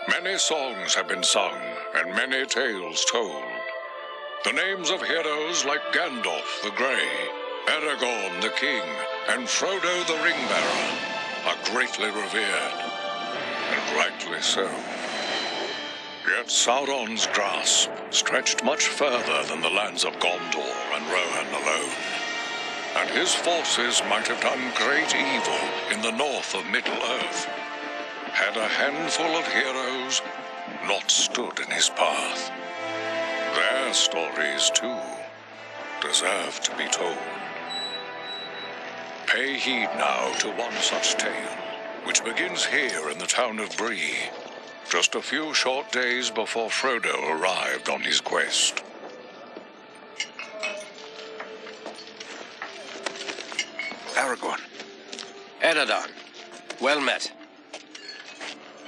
Many songs have been sung, and many tales told. The names of heroes like Gandalf the Grey, Aragorn the King, and Frodo the Ring-Bearer are greatly revered, and rightly so. Yet Sauron's grasp stretched much further than the lands of Gondor and Rohan alone, and his forces might have done great evil in the north of Middle-earth, had a handful of heroes not stood in his path. Their stories, too, deserve to be told. Pay heed now to one such tale, which begins here in the town of Bree, just a few short days before Frodo arrived on his quest. Aragorn. Eredon, well met.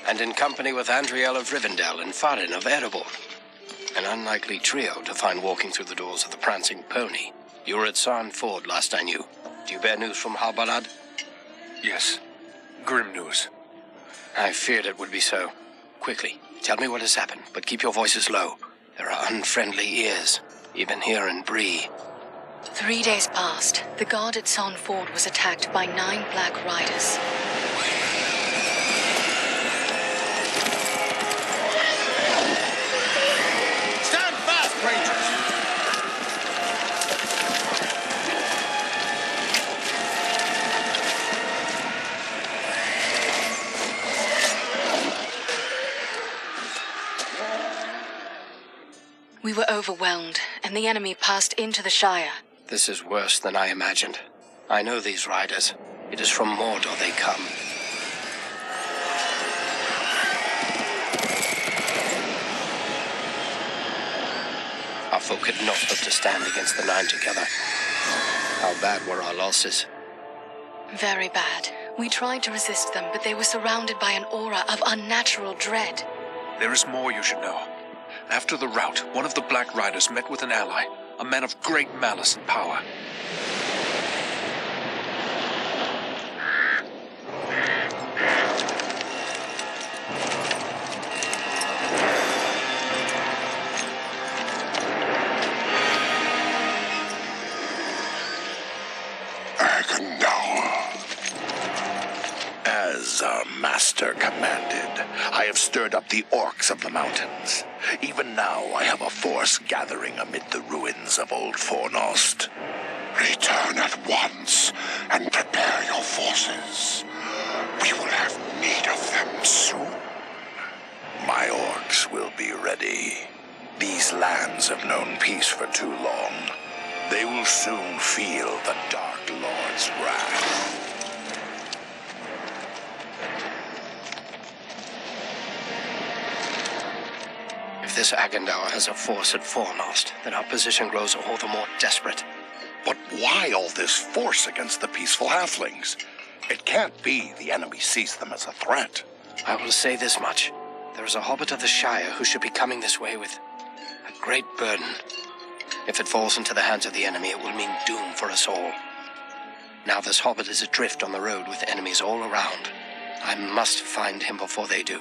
And in company with Andriel of Rivendell and Farin of Erebor. An unlikely trio to find walking through the doors of the Prancing Pony. You were at Sarn Ford last I knew. Do you bear news from Halbarad? Yes. Grim news. I feared it would be so. Quickly, tell me what has happened, but keep your voices low. There are unfriendly ears, even here in Bree. 3 days passed. The guard at Sarn Ford was attacked by 9 Black Riders. Stand fast, Rangers! We were overwhelmed, and the enemy passed into the Shire. This is worse than I imagined. I know these riders. It is from Mordor they come. Our folk had not hoped to stand against the 9 together. How bad were our losses? Very bad. We tried to resist them, but they were surrounded by an aura of unnatural dread. There is more you should know. After the rout, one of the Black Riders met with an ally, a man of great malice and power. As our master commanded, I have stirred up the orcs of the mountains. Even now I have a force gathering amid the ruins of Old Fornost. Return at once and prepare your forces. We will have need of them soon. My orcs will be ready. These lands have known peace for too long. They will soon feel the Dark Lord's wrath. If this Agandaur has a force at Fornost, then our position grows all the more desperate. But why all this force against the peaceful halflings? It can't be the enemy sees them as a threat. I will say this much. There is a hobbit of the Shire who should be coming this way with a great burden. If it falls into the hands of the enemy, it will mean doom for us all. Now this hobbit is adrift on the road with enemies all around. I must find him before they do.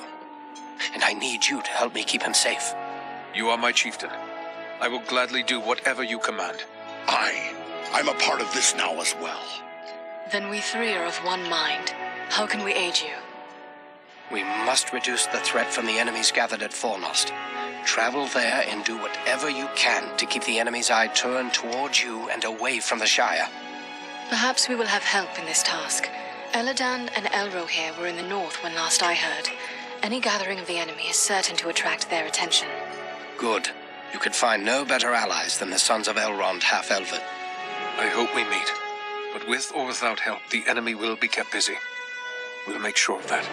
And I need you to help me keep him safe. You are my chieftain. I will gladly do whatever you command. I'm a part of this now as well. Then we 3 are of one mind. How can we aid you? We must reduce the threat from the enemies gathered at Fornost. Travel there and do whatever you can to keep the enemy's eye turned towards you and away from the Shire. Perhaps we will have help in this task. Eladan and Elrohir were in the north when last I heard. Any gathering of the enemy is certain to attract their attention. Good. You could find no better allies than the sons of Elrond half-elven. I hope we meet. But with or without help, the enemy will be kept busy. We'll make sure of that.